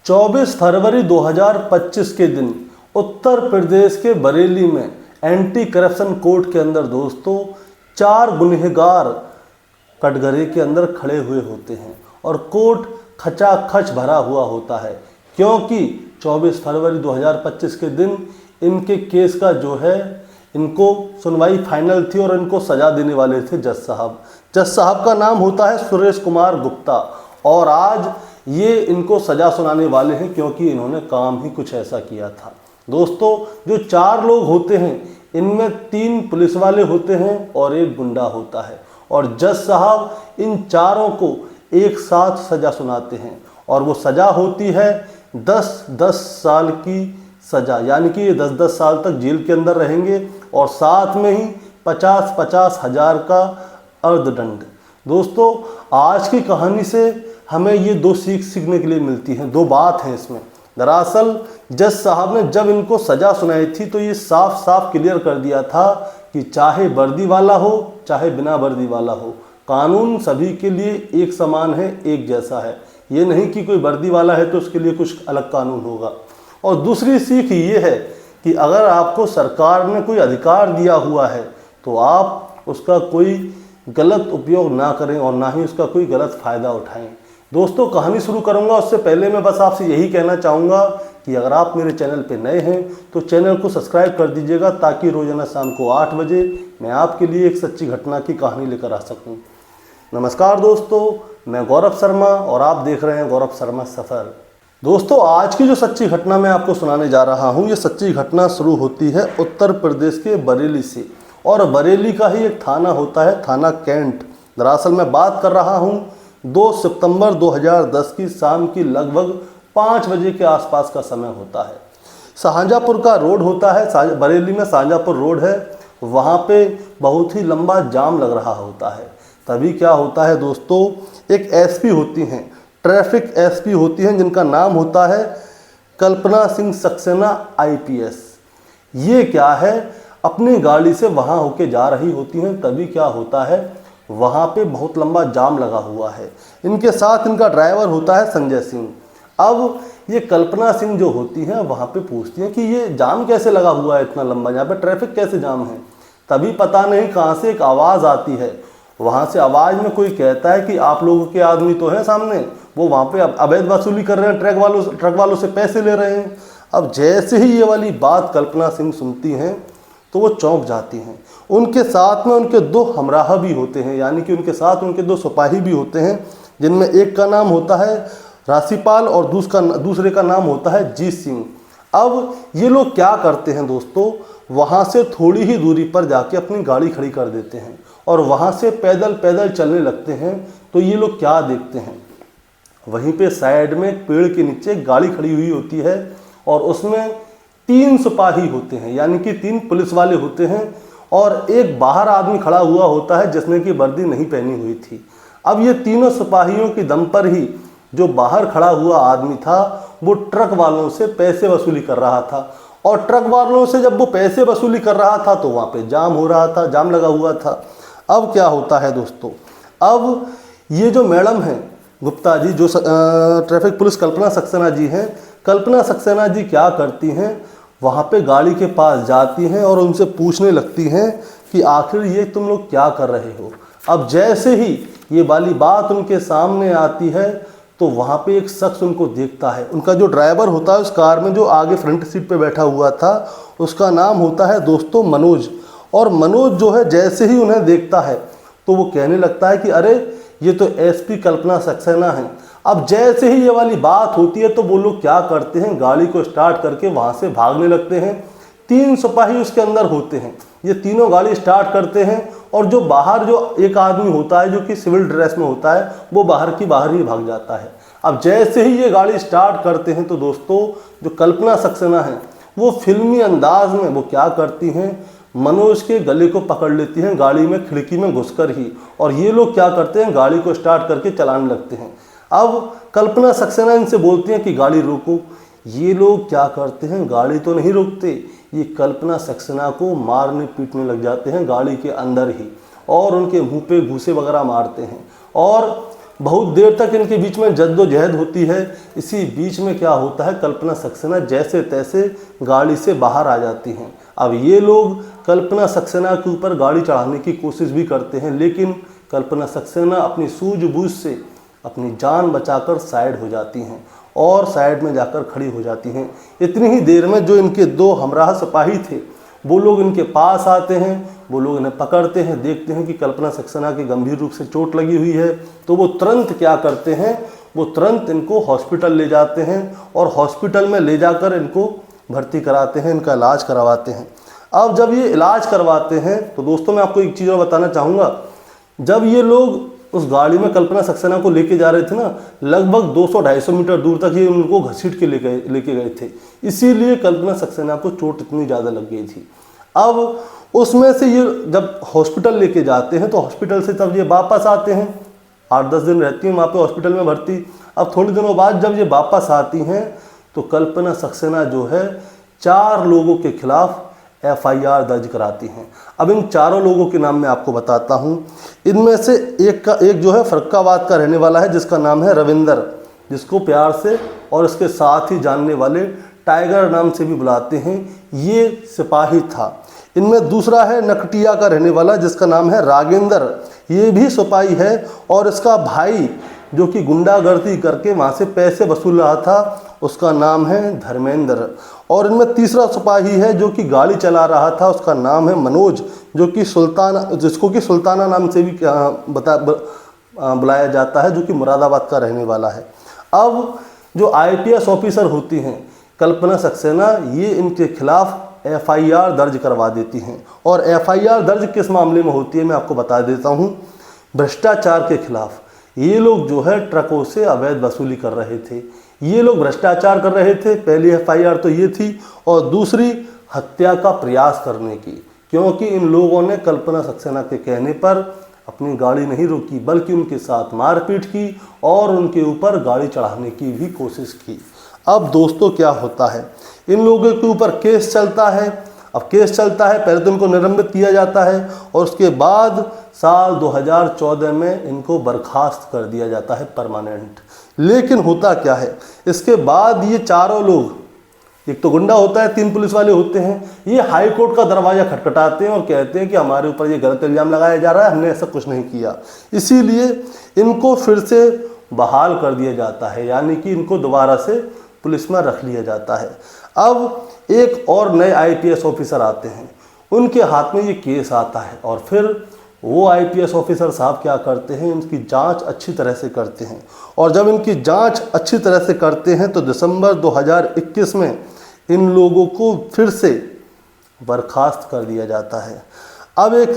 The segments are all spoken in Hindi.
24 फरवरी 2025 के दिन उत्तर प्रदेश के बरेली में एंटी करप्शन कोर्ट के अंदर दोस्तों 4 गुनहगार कटघरे के अंदर खड़े हुए होते हैं और कोर्ट खचाखच भरा हुआ होता है, क्योंकि 24 फरवरी 2025 के दिन इनके केस का जो है इनको सुनवाई फाइनल थी और इनको सजा देने वाले थे जज साहब। जज साहब का नाम होता है सुरेश कुमार गुप्ता और आज ये इनको सजा सुनाने वाले हैं, क्योंकि इन्होंने काम ही कुछ ऐसा किया था। दोस्तों, जो 4 लोग होते हैं इनमें 3 पुलिस वाले होते हैं और 1 गुंडा होता है और जज साहब इन चारों को एक साथ सजा सुनाते हैं और वो सजा होती है 10-10 साल की सजा, यानी कि ये 10-10 साल तक जेल के अंदर रहेंगे और साथ में ही 50-50 हज़ार का अर्धदंड। दोस्तों, आज की कहानी से हमें ये 2 सीख सीखने के लिए मिलती हैं। 2 बात हैं इसमें। दरअसल जज साहब ने जब इनको सज़ा सुनाई थी तो ये साफ साफ क्लियर कर दिया था कि चाहे वर्दी वाला हो चाहे बिना वर्दी वाला हो, कानून सभी के लिए एक समान है, एक जैसा है। ये नहीं कि कोई वर्दी वाला है तो उसके लिए कुछ अलग कानून होगा। और दूसरी सीख ये है कि अगर आपको सरकार ने कोई अधिकार दिया हुआ है तो आप उसका कोई गलत उपयोग ना करें और ना ही उसका कोई गलत फ़ायदा उठाएं। दोस्तों, कहानी शुरू करूंगा उससे पहले मैं बस आपसे यही कहना चाहूँगा कि अगर आप मेरे चैनल पे नए हैं तो चैनल को सब्सक्राइब कर दीजिएगा, ताकि रोज़ाना शाम को 8 बजे मैं आपके लिए एक सच्ची घटना की कहानी लेकर आ सकूँ। नमस्कार दोस्तों, मैं गौरव शर्मा और आप देख रहे हैं गौरव शर्मा सफ़र। दोस्तों, आज की जो सच्ची घटना मैं आपको सुनाने जा रहा हूँ, ये सच्ची घटना शुरू होती है उत्तर प्रदेश के बरेली से और बरेली का ही एक थाना होता है, थाना कैंट। दरअसल मैं बात कर रहा हूँ 2 सितंबर 2010 की शाम की लगभग 5 बजे के आसपास का समय होता है। शाहजहाँपुर का रोड होता है, बरेली में शाहजहाँपुर रोड है, वहाँ पे बहुत ही लंबा जाम लग रहा होता है। तभी क्या होता है दोस्तों, एक एसपी होती हैं, ट्रैफिक एसपी होती हैं, जिनका नाम होता है कल्पना सिंह सक्सेना IPS। ये क्या है, अपनी गाड़ी से वहाँ होके जा रही होती हैं। तभी क्या होता है, वहाँ पे बहुत लंबा जाम लगा हुआ है। इनके साथ इनका ड्राइवर होता है संजय सिंह। अब ये कल्पना सिंह जो होती हैं वहाँ पे पूछती हैं कि ये जाम कैसे लगा हुआ है इतना लंबा, यहाँ पे ट्रैफिक कैसे जाम है। तभी पता नहीं कहाँ से एक आवाज़ आती है, वहाँ से आवाज़ में कोई कहता है कि आप लोगों के आदमी तो हैं सामने, वो वहाँ पे अवैध वसूली कर रहे हैं, ट्रक वालों से पैसे ले रहे हैं। अब जैसे ही ये वाली बात कल्पना सिंह सुनती हैं तो वो चौंक जाती हैं। उनके साथ में उनके 2 हमराह भी होते हैं, यानी कि उनके साथ उनके 2 सिपाही भी होते हैं, जिनमें एक का नाम होता है राशिपाल और दूसरे का नाम होता है जीत सिंह। अब ये लोग क्या करते हैं दोस्तों, वहाँ से थोड़ी ही दूरी पर जाके अपनी गाड़ी खड़ी कर देते हैं और वहाँ से पैदल पैदल चलने लगते हैं। तो ये लोग क्या देखते हैं, वहीं पे साइड में एक पेड़ के नीचे गाड़ी खड़ी हुई होती है और उसमें 3 सिपाही होते हैं, यानी कि 3 पुलिस वाले होते हैं और एक बाहर आदमी खड़ा हुआ होता है जिसने कि वर्दी नहीं पहनी हुई थी। अब ये तीनों सिपाहियों की दम पर ही जो बाहर खड़ा हुआ आदमी था वो ट्रक वालों से पैसे वसूली कर रहा था और ट्रक वालों से जब वो पैसे वसूली कर रहा था तो वहाँ पे जाम हो रहा था, जाम लगा हुआ था। अब क्या होता है दोस्तों, अब ये जो मैडम हैं गुप्ता जी, जो ट्रैफिक पुलिस कल्पना सक्सेना जी हैं, कल्पना सक्सेना जी क्या करती हैं, वहाँ पे गाड़ी के पास जाती हैं और उनसे पूछने लगती हैं कि आखिर ये तुम लोग क्या कर रहे हो। अब जैसे ही ये वाली बात उनके सामने आती है तो वहाँ पे एक शख्स उनको देखता है। उनका जो ड्राइवर होता है उस कार में जो आगे फ्रंट सीट पे बैठा हुआ था, उसका नाम होता है दोस्तों मनोज। और मनोज जो है जैसे ही उन्हें देखता है तो वो कहने लगता है कि अरे ये तो एसपी कल्पना सक्सेना है। अब जैसे ही ये वाली बात होती है तो वो लोग क्या करते हैं, गाड़ी को स्टार्ट करके वहाँ से भागने लगते हैं। 3 सिपाही उसके अंदर होते हैं, ये तीनों गाड़ी स्टार्ट करते हैं और जो बाहर जो एक आदमी होता है जो कि सिविल ड्रेस में होता है वो बाहर की बाहर ही भाग जाता है। अब जैसे ही ये गाड़ी स्टार्ट करते हैं तो दोस्तों जो कल्पना सक्सेना है वो फिल्मी अंदाज में वो क्या करती हैं, मनोज के गले को पकड़ लेती हैं गाड़ी में खिड़की में घुसकर ही, और ये लोग क्या करते हैं गाड़ी को स्टार्ट करके चलाने लगते हैं। अब कल्पना सक्सेना इनसे बोलती हैं कि गाड़ी रोको। ये लोग क्या करते हैं, गाड़ी तो नहीं रोकते, ये कल्पना सक्सेना को मारने पीटने लग जाते हैं गाड़ी के अंदर ही और उनके मुंह पे घूंसे वगैरह मारते हैं। और बहुत देर तक इनके बीच में जद्दोजहद होती है। इसी बीच में क्या होता है, कल्पना सक्सेना जैसे तैसे गाड़ी से बाहर आ जाती हैं। अब ये लोग कल्पना सक्सेना के ऊपर गाड़ी चढ़ाने की कोशिश भी करते हैं, लेकिन कल्पना सक्सेना अपनी सूझबूझ से अपनी जान बचाकर साइड हो जाती हैं और साइड में जाकर खड़ी हो जाती हैं। इतनी ही देर में जो इनके दो हमराह सिपाही थे वो लोग इनके पास आते हैं, वो लोग इन्हें पकड़ते हैं, देखते हैं कि कल्पना सक्सेना की गंभीर रूप से चोट लगी हुई है, तो वो तुरंत क्या करते हैं, वो तुरंत इनको हॉस्पिटल ले जाते हैं और हॉस्पिटल में ले जाकर इनको भर्ती कराते हैं, इनका इलाज करवाते हैं। अब जब ये इलाज करवाते हैं तो दोस्तों मैं आपको एक चीज़ और बताना चाहूँगा, जब ये लोग उस गाड़ी में कल्पना सक्सेना को लेके जा रहे थे ना, लगभग 200-250 मीटर दूर तक ये उनको घसीट के लेके गए थे, इसीलिए कल्पना सक्सेना को चोट इतनी ज़्यादा लग गई थी। अब उसमें से ये जब हॉस्पिटल लेके जाते हैं तो हॉस्पिटल से तब ये वापस आते हैं, 8-10 दिन रहती हैं वहाँ पे हॉस्पिटल में भर्ती। अब थोड़े दिनों बाद जब ये वापस आती हैं तो कल्पना सक्सेना जो है 4 लोगों के खिलाफ FIR दर्ज कराती हैं। अब इन चारों लोगों के नाम मैं आपको बताता हूं। इनमें से एक जो है फर्रुखाबाद का रहने वाला है जिसका नाम है रविंदर, जिसको प्यार से और इसके साथ ही जानने वाले टाइगर नाम से भी बुलाते हैं, ये सिपाही था। इनमें दूसरा है नकटिया का रहने वाला जिसका नाम है रागेंद्र, ये भी सिपाही है और इसका भाई जो कि गुंडागर्दी करके वहाँ से पैसे वसूल रहा था, उसका नाम है धर्मेंद्र। और इनमें तीसरा सिपाही है जो कि गाड़ी चला रहा था, उसका नाम है मनोज, जो कि जिसको कि सुल्ताना नाम से भी बुलाया जाता है, जो कि मुरादाबाद का रहने वाला है। अब जो IPS ऑफिसर होती हैं कल्पना सक्सेना, ये इनके खिलाफ FIR दर्ज करवा देती हैं। और FIR दर्ज किस मामले में होती है मैं आपको बता देता हूँ, भ्रष्टाचार के खिलाफ। ये लोग जो है ट्रकों से अवैध वसूली कर रहे थे, ये लोग भ्रष्टाचार कर रहे थे। पहली FIR तो ये थी, और दूसरी हत्या का प्रयास करने की, क्योंकि इन लोगों ने कल्पना सक्सेना के कहने पर अपनी गाड़ी नहीं रोकी बल्कि उनके साथ मारपीट की और उनके ऊपर गाड़ी चढ़ाने की भी कोशिश की। अब दोस्तों क्या होता है, इन लोगों के ऊपर केस चलता है। अब केस चलता है, पहले तो इनको निलंबित किया जाता है और उसके बाद साल 2014 में इनको बर्खास्त कर दिया जाता है परमानेंट। लेकिन होता क्या है, इसके बाद ये चारों लोग, एक तो गुंडा होता है, 3 पुलिस वाले होते हैं, ये हाई कोर्ट का दरवाज़ा खटखटाते हैं और कहते हैं कि हमारे ऊपर ये गलत इल्ज़ाम लगाया जा रहा है, हमने ऐसा कुछ नहीं किया। इसीलिए इनको फिर से बहाल कर दिया जाता है, यानी कि इनको दोबारा से पुलिस में रख लिया जाता है। अब एक और नए IPS ऑफिसर आते हैं, उनके हाथ में ये केस आता है और फिर वो IPS ऑफिसर साहब क्या करते हैं, इनकी जांच अच्छी तरह से करते हैं। और जब इनकी जांच अच्छी तरह से करते हैं तो दिसंबर 2021 में इन लोगों को फिर से बर्खास्त कर दिया जाता है। अब एक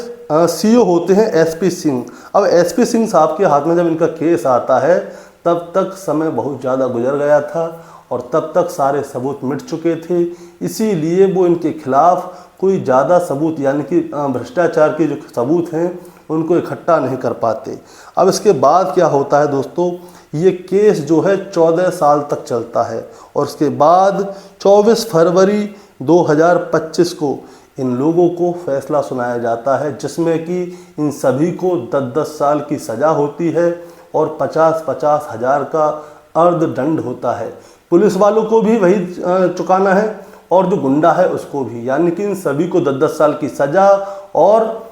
CO होते हैं SP सिंह। अब SP सिंह साहब के हाथ में जब इनका केस आता है तब तक समय बहुत ज़्यादा गुजर गया था और तब तक सारे सबूत मिट चुके थे, इसीलिए वो इनके खिलाफ कोई ज़्यादा सबूत यानी कि भ्रष्टाचार के जो सबूत हैं उनको इकट्ठा नहीं कर पाते। अब इसके बाद क्या होता है दोस्तों, ये केस जो है 14 साल तक चलता है और उसके बाद 24 फरवरी 2025 को इन लोगों को फैसला सुनाया जाता है, जिसमें कि इन सभी को 10-10 साल की सज़ा होती है और 50-50 हज़ार का अर्धदंड होता है। पुलिस वालों को भी वही चुकाना है और जो गुंडा है उसको भी, यानी कि इन सभी को 10-10 साल की सज़ा और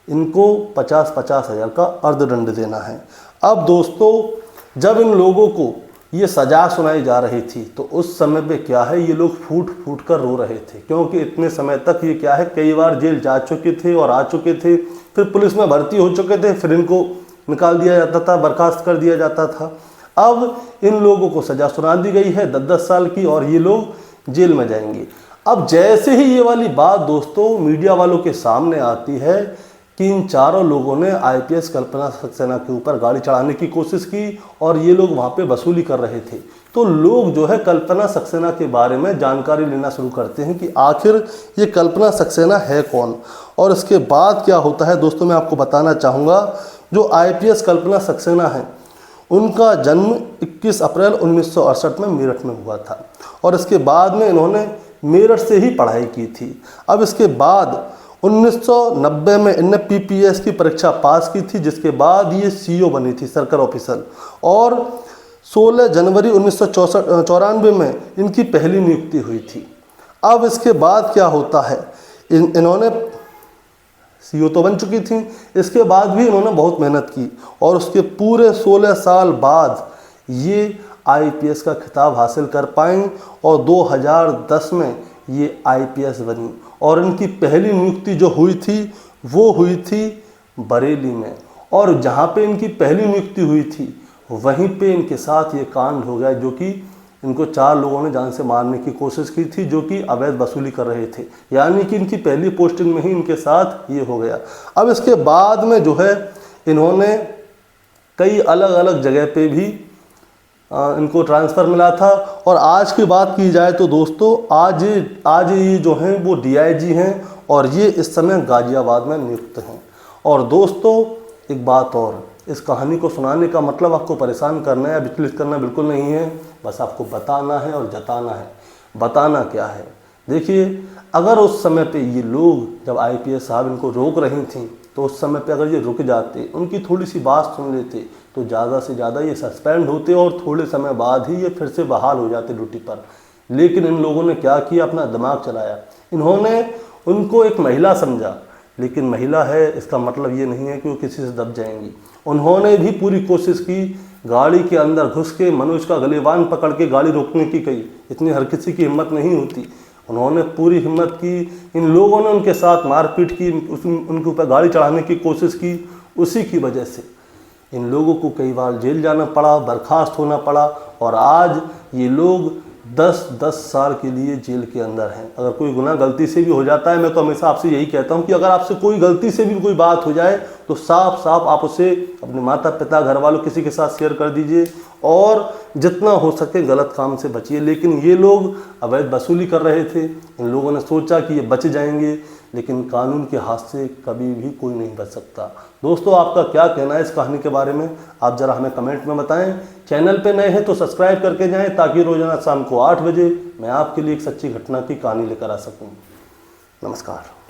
इनको 50-50 हज़ार का अर्धदंड देना है। अब दोस्तों जब इन लोगों को ये सज़ा सुनाई जा रही थी तो उस समय पे क्या है, ये लोग फूट फूट कर रो रहे थे, क्योंकि इतने समय तक ये क्या है, कई बार जेल जा चुके थे और आ चुके थे, फिर पुलिस में भर्ती हो चुके थे, फिर इनको निकाल दिया जाता था, बर्खास्त कर दिया जाता था। अब इन लोगों को सज़ा सुना दी गई है 10-10 साल की और ये लोग जेल में जाएंगे। अब जैसे ही ये वाली बात दोस्तों मीडिया वालों के सामने आती है कि इन चारों लोगों ने IPS कल्पना सक्सेना के ऊपर गाड़ी चढ़ाने की कोशिश की और ये लोग वहाँ पे वसूली कर रहे थे, तो लोग जो है कल्पना सक्सेना के बारे में जानकारी लेना शुरू करते हैं कि आखिर ये कल्पना सक्सेना है कौन। और इसके बाद क्या होता है दोस्तों, मैं आपको बताना चाहूँगा, जो IPS कल्पना सक्सेना है उनका जन्म 21 अप्रैल 1968 में मेरठ में हुआ था और इसके बाद में इन्होंने मेरठ से ही पढ़ाई की थी। अब इसके बाद 1990 में इनने पीपीएस की परीक्षा पास की थी, जिसके बाद ये सीईओ बनी थी, सर्कल ऑफिसर। और 16 जनवरी 1994 में इनकी पहली नियुक्ति हुई थी। अब इसके बाद क्या होता है, इन्होंने सीईओ तो बन चुकी थी, इसके बाद भी इन्होंने बहुत मेहनत की और उसके पूरे 16 साल बाद ये आईपीएस का खिताब हासिल कर पाई और 2010 में ये आईपीएस बनी। और इनकी पहली नियुक्ति जो हुई थी वो हुई थी बरेली में, और जहाँ पे इनकी पहली नियुक्ति हुई थी वहीं पे इनके साथ ये कांड हो गया, जो कि इनको 4 लोगों ने जान से मारने की कोशिश की थी, जो कि अवैध वसूली कर रहे थे। यानी कि इनकी पहली पोस्टिंग में ही इनके साथ ये हो गया। अब इसके बाद में जो है इन्होंने कई अलग अलग जगह पे भी इनको ट्रांसफ़र मिला था। और आज की बात की जाए तो दोस्तों आज ये जो हैं वो डीआईजी हैं और ये इस समय गाज़ियाबाद में नियुक्त हैं। और दोस्तों एक बात और, इस कहानी को सुनाने का मतलब आपको परेशान करना या विचलित करना बिल्कुल नहीं है, बस आपको बताना है और जताना है। बताना क्या है, देखिए अगर उस समय पे ये लोग, जब आईपीएस साहब इनको रोक रही थी, तो उस समय पे अगर ये रुक जाते, उनकी थोड़ी सी बात सुन लेते, तो ज़्यादा से ज़्यादा ये सस्पेंड होते और थोड़े समय बाद ही ये फिर से बहाल हो जाते ड्यूटी पर। लेकिन इन लोगों ने क्या किया, अपना दिमाग चलाया। इन्होंने उनको एक महिला समझा, लेकिन महिला है इसका मतलब ये नहीं है कि वो किसी से दब जाएंगी। उन्होंने भी पूरी कोशिश की, गाड़ी के अंदर घुस के मनोज का गलेबान पकड़ के गाड़ी रोकने की कही। इतनी हर किसी की हिम्मत नहीं होती, उन्होंने पूरी हिम्मत की। इन लोगों ने उनके साथ मारपीट की, उनके ऊपर गाड़ी चढ़ाने की कोशिश की। उसी की वजह से इन लोगों को कई बार जेल जाना पड़ा, बर्खास्त होना पड़ा, और आज ये लोग 10-10 साल के लिए जेल के अंदर हैं। अगर कोई गुनाह गलती से भी हो जाता है, मैं तो हमेशा आपसे यही कहता हूँ कि अगर आपसे कोई गलती से भी कोई बात हो जाए तो साफ साफ आप उसे अपने माता पिता, घर वालों, किसी के साथ शेयर कर दीजिए और जितना हो सके गलत काम से बचिए। लेकिन ये लोग अवैध वसूली कर रहे थे, इन लोगों ने सोचा कि ये बच जाएंगे, लेकिन कानून के हाथ से कभी भी कोई नहीं बच सकता। दोस्तों आपका क्या कहना है इस कहानी के बारे में, आप ज़रा हमें कमेंट में बताएं। चैनल पे नए हैं तो सब्सक्राइब करके जाएं, ताकि रोजाना शाम को 8 बजे मैं आपके लिए एक सच्ची घटना की कहानी लेकर आ सकूं। नमस्कार।